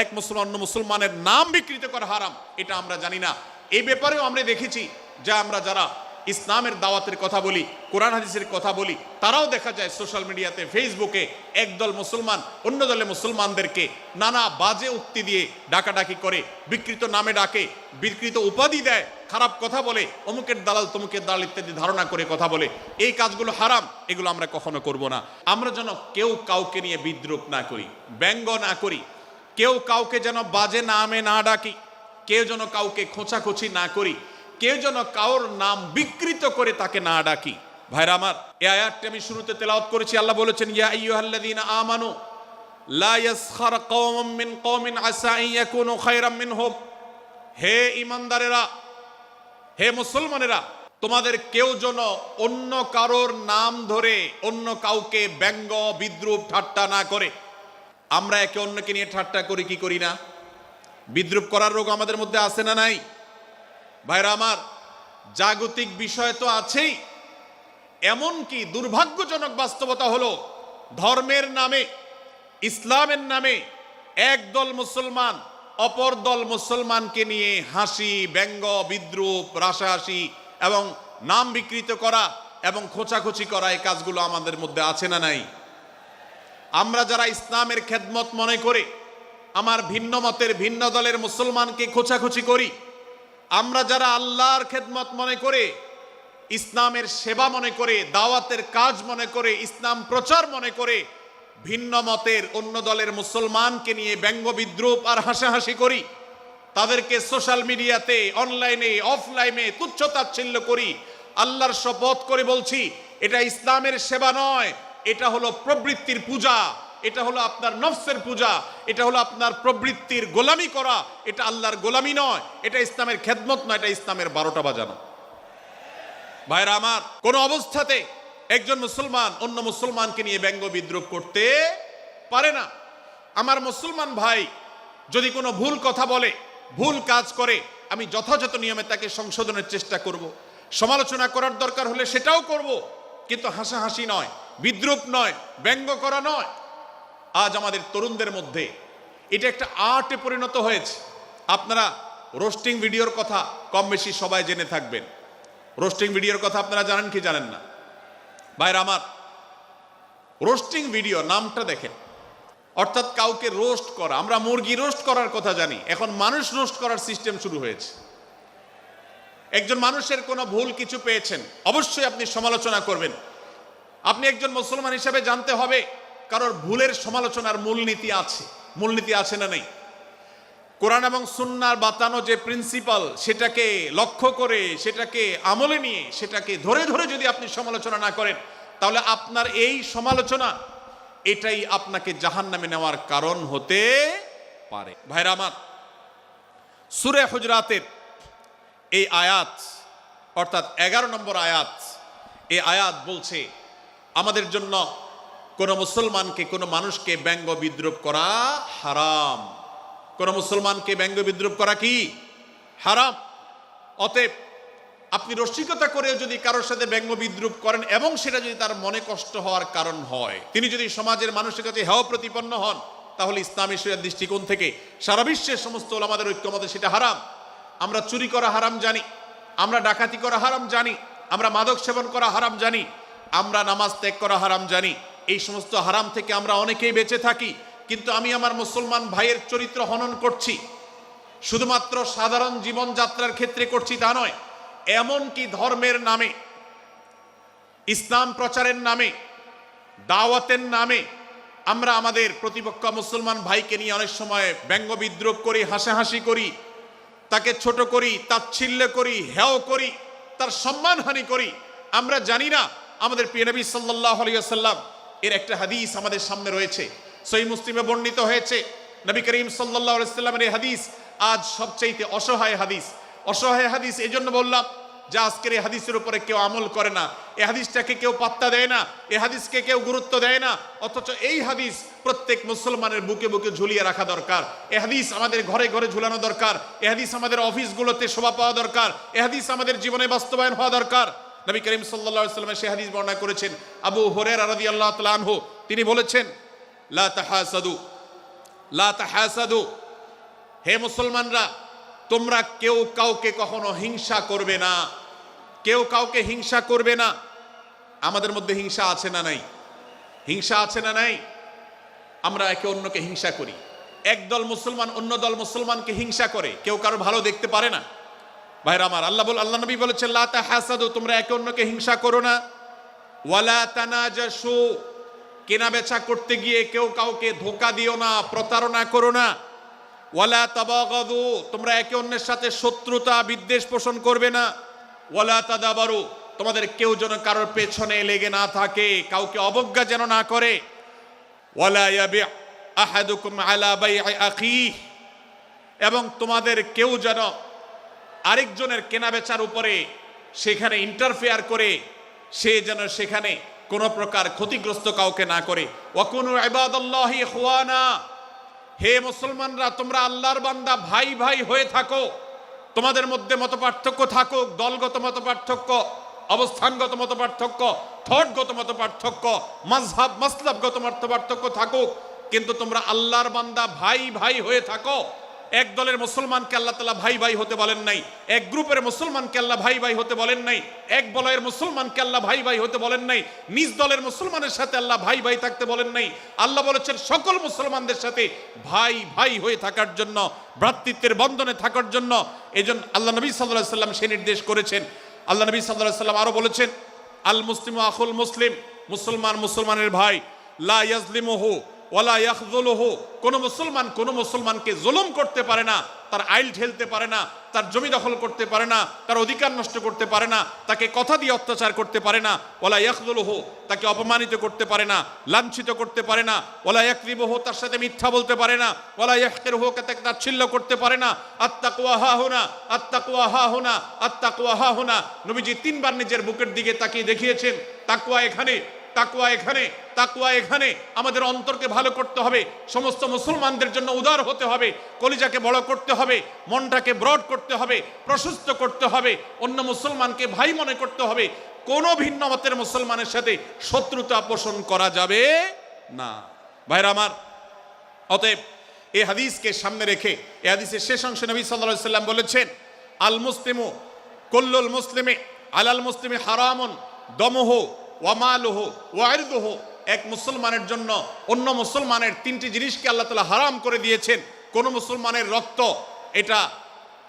এক মুসলমান অন্য মুসলমানের নাম বিকৃত করা হারাম, এটা আমরা জানি না। এই ব্যাপারেও আমরা দেখেছি যে আমরা যারা ইসলামের দাওয়াতের কথা বলি, কোরআন হাদিসের কথা বলি, তারাও দেখা যায় সোশ্যাল মিডিয়াতে, ফেসবুকে একদল মুসলমান অন্য দলে মুসলমানদেরকে নানা বাজে উক্তি দিয়ে ডাকাডাকি করে, বিকৃত নামে ডাকে, বিকৃত উপাধি দেয়, খারাপ কথা বলে, অমুকের দালাল তমুকের দালাল ইত্যাদি ধারণা করে কথা বলে। এই কাজগুলো হারাম, এগুলো আমরা কখনো করব না। আমরা যেন কেউ কাউকে নিয়ে বিদ্রুপ না করি, ব্যঙ্গ না করি, কেউ কাউকে যেন বাজে নামে না ডাকি, কেউ যেন কাউকে খোঁচাখুচি না করি, কেউ যেন কাউর নাম বিকৃত করে তাকে না ডাকি। ভাইরা আমার, এই আয়াতটি আমি শুরুতে তেলাওয়াত করেছি। আল্লাহ বলেছেন, ইয়া আইয়ুহাল্লাযীনা আমানু লা ইয়াসখার কওমুম মিন কওমিন আসা আন ইয়াকুনু খায়রাম মিনহুম। হে ঈমানদারেরা, হে মুসলমানেরা, তোমাদের কেউ যেন অন্য কারোর নাম ধরে অন্য কাউকে ব্যঙ্গ বিদ্রুপ ঠাট্টা না করে। আমরা একে অন্যকে নিয়ে ঠাট্টা করি কি করি না? বিদ্রুপ করার রোগ আমাদের মধ্যে আছে না নাই? ভাইরা আমার, জাগতিক বিষয় তো আছেই, এমনকি দুর্ভাগ্যজনক বাস্তবতা হলো ধর্মের নামে, ইসলামের নামে একদল মুসলমান অপর দল মুসলমানকে নিয়ে হাসি, ব্যঙ্গ, বিদ্রুপ, রাশাহাসি এবং নাম বিকৃত করা এবং খোঁচাখুচি করা, এই কাজগুলো আমাদের মধ্যে আছে না নাই? আমরা যারা ইসলামের খেদমত মনে করে আমার ভিন্ন মতের ভিন্ন দলের মুসলমানকে খোঁচাখুচি করি, আমরা যারা আল্লাহর খেদমত মনে করে, ইসলামের সেবা মনে করে, দাওয়াতের কাজ মনে করে, ইসলাম প্রচার মনে করে ভিন্ন মতের অন্য দলের মুসলমানকে নিয়ে ব্যঙ্গ বিদ্রুপ আর হাসাহাসি করি, তাদেরকে সোশ্যাল মিডিয়াতে, অনলাইনে, অফলাইনে তুচ্ছ তাচ্ছিল্য করি, আল্লাহর শপথ করে বলছি, এটা ইসলামের সেবা নয়, এটা হলো প্রবৃত্তির পূজা, এটা হলো আপনার নফসের পূজা, এটা হলো আপনার প্রবৃত্তির গোলামি করা, এটা আল্লাহর গোলামি নয়, এটা ইসলামের খেদমত নয়, এটা ইসলামের 12টা বাজানো। ভাইরা আমার, কোন অবস্থাতে একজন মুসলমান অন্য মুসলমানকে নিয়ে ব্যঙ্গ বিদ্রুপ করতে পারে না। আমার মুসলমান ভাই যদি কোনো ভুল কথা বলে, ভুল কাজ করে, আমি যথাযথ নিয়মে তাকে সংশোধনের চেষ্টা করব, সমালোচনা করার দরকার হলে সেটাও করব, কিন্তু হাসাহাসি নয়, বিদ্রুপ নয়, ব্যঙ্গ করা নয়। আজ আমাদের তরুণদের মধ্যে এটা একটা আর্টে পরিণত হয়েছে। আপনারা রোস্টিং ভিডিওর কথা কম বেশি সবাই জেনে থাকবেন। রোস্টিং ভিডিওর কথা আপনারা জানেন কি জানেন না? ভাইরা আমার, রোস্টিং ভিডিও নামটা দেখেন, অর্থাৎ কাউকে রোস্ট করা। আমরা মুরগি রোস্ট করার কথা জানি, এখন মানুষ রোস্ট করার সিস্টেম শুরু হয়েছে। একজন মানুষের কোনো ভুল কিছু পেয়েছেন, অবশ্যই আপনি সমালোচনা করবেন। আপনি একজন মুসলমান হিসেবে জানতে হবে কারোর ভুলের সমালোচনার মূলনীতি আছে। মূলনীতি আছে না নেই? কোরআন এবং সুন্নাহর বাতানো যে প্রিন্সিপাল, সেটাকে লক্ষ্য করে, সেটাকে আমলে নিয়ে, সেটাকে ধরে ধরে যদি আপনি সমালোচনা না করেন, তাহলে আপনার এই সমালোচনা এটাই আপনাকে জাহান্নামে নেওয়ার কারণ হতে পারে। ভাইরা আমার, সূরা হুজরাতের এই আয়াত, অর্থাৎ 11 নম্বর আয়াত, এই আয়াত বলছে আমাদের জন্য কোনো মুসলমানকে, কোনো মানুষকে ব্যঙ্গ বিদ্রুপ করা হারাম। কোন মুসলমানকে ব্যঙ্গ বিদ্রুপ করা কি হারাম। অতএব আপনি রসিকতা করেও যদি কারোর সাথে ব্যঙ্গ বিদ্রুপ করেন এবং সেটা যদি তার মনে কষ্ট হওয়ার কারণ হয়, তিনি যদি সমাজের মানুষের কাছে হেয় প্রতিপন্ন হন, তাহলে ইসলামী শরিয়ার দৃষ্টিকোণ থেকে সারা বিশ্বের সমস্ত ওলামাদের ঐক্যমতে সেটা হারাম। আমরা চুরি করা হারাম জানি, আমরা ডাকাতি করা হারাম জানি, আমরা মাদক সেবন করা হারাম জানি, আমরা নামাজ ত্যাগ করা হারাম জানি। এই সমস্ত হারাম থেকে আমরা অনেকেই বেঁচে থাকি, কিন্তু আমি আমার মুসলমান ভাইয়ের চরিত্র হনন করছি, শুধুমাত্র সাধারণ জীবনযাত্রার ক্ষেত্রে করছি তা নয়, এমনকি ধর্মের নামে, ইসলাম প্রচারের নামে, দাওয়াতের নামে আমরা আমাদের প্রতিপক্ষ মুসলমান ভাইকে নিয়ে অনেক সময় ব্যঙ্গ বিদ্রুপ করি, হাসাহাসি করি, তাকে ছোট করি, তাচ্ছিল্য করি, হেয় করি, তার সম্মানহানি করি। আমরা জানি না আমাদের প্রিয় নবী সাল্লাল্লাহু আলাইহি ওয়াসাল্লাম এর একটা হাদিস আমাদের সামনে রয়েছে, সহিহ মুসলিমে বর্ণিত হয়েছে। নবী করিম সাল্লাল্লাহু আলাইহি ওয়াসাল্লামের এই হাদিস আজ সবচেয়ে অসহায় হাদিস। অসহায় হাদিস এই জন্য বললাম যে আজকের এই হাদিসের উপরে কেউ আমল করে না, এই হাদিসটাকে কেউ পাত্তা দেয় না, এই হাদিসকে কেউ গুরুত্ব দেয় না। অথচ এই হাদিস প্রত্যেক মুসলমানের বুকে বুকে ঝুলিয়ে রাখা দরকার। এই হাদিস আমাদের ঘরে ঘরে ঝুলানো দরকার। এই হাদিস আমাদের অফিসগুলোতে শোভা পাওয়া দরকার। এই হাদিস আমাদের জীবনে বাস্তবায়ন হওয়া দরকার। নবী করিম সাল্লাল্লাহু আলাইহি ওয়াসাল্লাম সেই হাদিস বর্ণনা করেছেন। আবু হুরায়রা রাদিয়াল্লাহু তাআলা আনহু তিনি বলেছেন, লা তাহাসাদু লা তাহাসাদু, হে মুসলমানরা তোমরা কেউ কাউকে কখনো হিংসা করবে না, কেউ কাউকে হিংসা করবে না। আমাদের মধ্যে হিংসা আছে না নাই? হিংসা আছে না নাই? আমরা একে অন্যকে হিংসা করি। একদল মুসলমান অন্য দল মুসলমানকে হিংসা করে, কেউ কারো ভালো দেখতে পারে না। ভাইরা আমার, আল্লাহ নবী বলেছেন লা তাহাসাদু, তোমরা একে অন্যকে হিংসা করো না। ওয়ালা তানাজাসু, কেনা বেচা করতে গিয়ে কেউ কাউকে ধোঁকা দিও না, প্রতারণা করো না। ওয়ালা তাবাগাদু, তোমরা একে অন্যের সাথে শত্রুতা বিদ্বেষ পোষণ করবে না। ওয়ালা তাদাবারু, তোমাদের কেউ যেন কারোর পেছনে লেগে না থাকে, কাউকে অবজ্ঞা যেন না করে। ওয়ালা ইয়াবি আহাদুকুম আলা বাই'i আখিহি, এবং তোমাদের কেউ যেন আরেকজনের কেনাবেচার উপরে সেখানে ইন্টারফেয়ার করে সে যেন সেখানে কোনো প্রকার ক্ষতিগ্রস্ত কাউকে না করে। ওয়াকুনু ইবাদাল্লাহি ইখওয়ানা, হে মুসলমানরা তোমরা আল্লাহর বান্দা ভাই ভাই হয়ে থাকো। তোমাদের মধ্যে মতপার্থক্য থাকুক, দলগত মতপার্থক্য, অবস্থানগত মতপার্থক্য, থটগত মতপার্থক্য, মাযহাব মাসলাবগত মতপার্থক্য থাকুক, কিন্তু তোমরা আল্লাহর বান্দা ভাই ভাই হয়ে থাকো। এক দলের মুসলমানকে আল্লাহ তাআলা ভাই ভাই হতে বলেন নাই, এক গ্রুপের মুসলমানকে আল্লাহ ভাই ভাই হতে বলেন নাই, এক বলয়ের মুসলমানকে আল্লাহ ভাই ভাই হতে বলেন নাই, নিজ দলের মুসলমানের সাথে আল্লাহ ভাই ভাই থাকতে বলেন নাই। আল্লাহ বলেছেন সকল মুসলমানদের সাথে ভাই ভাই হয়ে থাকার জন্য, ভ্রাতৃত্বের বন্ধনে থাকার জন্য। এজন্য আল্লাহ নবী সাল্লাল্লাহু আলাইহি সাল্লাম সে নির্দেশ করেছেন। আল্লাহ নবী সাল্লাল্লাহু আলাইহি সাল্লাম আরো বলেছেন আল মুসলিমু আখুল মুসলিম, মুসলমান মুসলমানের ভাই। লা ইয়াজলিমুহু ওয়ালা ইয়াখযুলুহু, কোন মুসলমান কোন মুসলমানকে জুলুম করতে পারে না, তার আইল ঠেলতে পারে না, তার জমি দখল করতে পারে না, তার অধিকার নষ্ট করতে পারে না, তাকে কথা দিয়ে অত্যাচার করতে পারে না। ওয়ালা ইয়াখযুলুহু, তাকে অপমানিত করতে পারে না, লাঞ্ছিত করতে পারে না। ওয়ালা ইয়াকযিবুহু, তার সাথে মিথ্যা বলতে পারে না। ওয়ালা ইয়াহকিরুহু, তাকে তাচ্ছিল্য করতে পারে না। আত্তাকওয়া হাহুনা, আত্তাকওয়া হাহুনা, আত্তাকওয়া হাহুনা। নবীজি তিনবার নিজের বুকের দিকে তাকিয়ে দেখিয়েছেন তাকওয়া এখানে, তাকওয়া এখানে, তাকওয়া এখানে। আমাদের অন্তরকে ভালো করতে হবে, সমস্ত মুসলমানদের জন্য উদার হতে হবে, কলিজাকে বড় করতে হবে, মনটাকে ব্রড করতে হবে, প্রশস্ত করতে হবে, অন্য মুসলমানকে ভাই মনে করতে হবে। কোন ভিন্ন মতের মুসলমানের সাথে শত্রুতা পোষণ করা যাবে না। ভাইরা আমার, অতএব এই হাদিসকে সামনে রেখে এই হাদিসের শেষ অংশে নবী সাল্লাল্লাহু আলাইহি সাল্লাম বলেছেন আল মুসলিমু কুল্লুল মুসলিমি আলাল মুসলিমি হারামুন দমুহু ওয়া মালুহু ওয়া ইরদুহু। এক মুসলমানের জন্য অন্য মুসলমানের তিনটি জিনিসকে আল্লাহ তাআলা হারাম করে দিয়েছেন। কোন মুসলমানের রক্ত এটা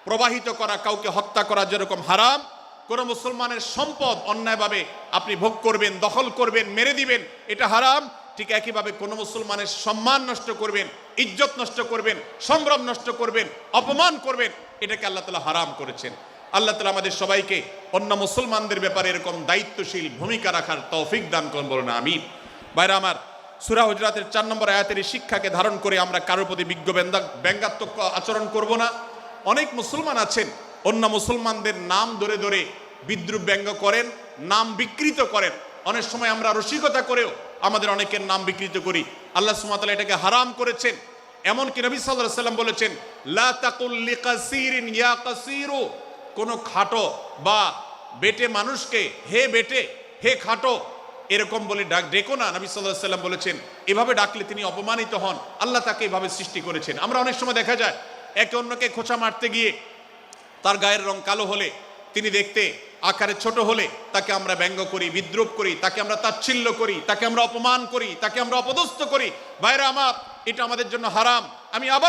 প্রবাহিত করা, কাউকে হত্যা করা যেরকম হারাম, কোন মুসলমানের সম্পদ অন্যায়ভাবে আপনি ভোগ করবেন, দখল করবেন, মেরে দিবেন, এটা হারাম। ঠিক একইভাবে কোন মুসলমানের সম্মান নষ্ট করবেন, ইজ্জত নষ্ট করবেন, সম্ভ্রম নষ্ট করবেন, অপমান করবেন, এটাকে আল্লাহ তাআলা হারাম করেছেন। আল্লাহ তাআলা আমাদের সবাইকে অন্য মুসলমানদের ব্যাপারে এরকম দায়িত্বশীল ভূমিকা রাখার তৌফিক দান করুন, বলুন আমিন। ভাইরা আমার, সূরা হুজরাতের 4 নম্বর আয়াতের এই শিক্ষাকে ধারণ করে আমরা কারোর প্রতি ব্যঙ্গাত্মক আচরণ করব না। অনেক মুসলমান আছেন অন্য মুসলমানদের নাম ধরে ধরে বিদ্রুপ ব্যঙ্গ করেন, নাম বিকৃত করেন। অনেক সময় আমরা রসিকতা করেও আমাদের অনেকের নাম বিকৃত করি। আল্লাহ সুবহানাহু ওয়া তাআলা এটাকে হারাম করেছেন। এমনকি নবী সাল্লাল্লাহু আলাইহি সাল্লাম বলেছেন লা তাকুল লিকাসিরিন ইয়া কাসিরু, কোন খাটো বা বেটে মানুষকে হে বেটে, হে খাটো এরকম বলে ডেকো না। নবী সাল্লাল্লাহু আলাইহি সাল্লাম বলেছেন এভাবে ডাকলে তিনি অপমানিত হন, আল্লাহ তাকে এভাবে সৃষ্টি করেছেন। আমরা অনেক সময় দেখা যায় একে অন্যকে খোঁচা মারতে গিয়ে তার গায়ের রং কালো হলে, তিনি দেখতে আকারে ছোট হলে তাকে আমরা ব্যঙ্গ করি, বিদ্রুপ করি, তাকে আমরা তাচ্ছিল্য করি, তাকে আমরা অপমান করি, তাকে আমরা অপদস্থ করি। ভাইরা আমার, এটা আমাদের জন্য হারাম। আমি আবার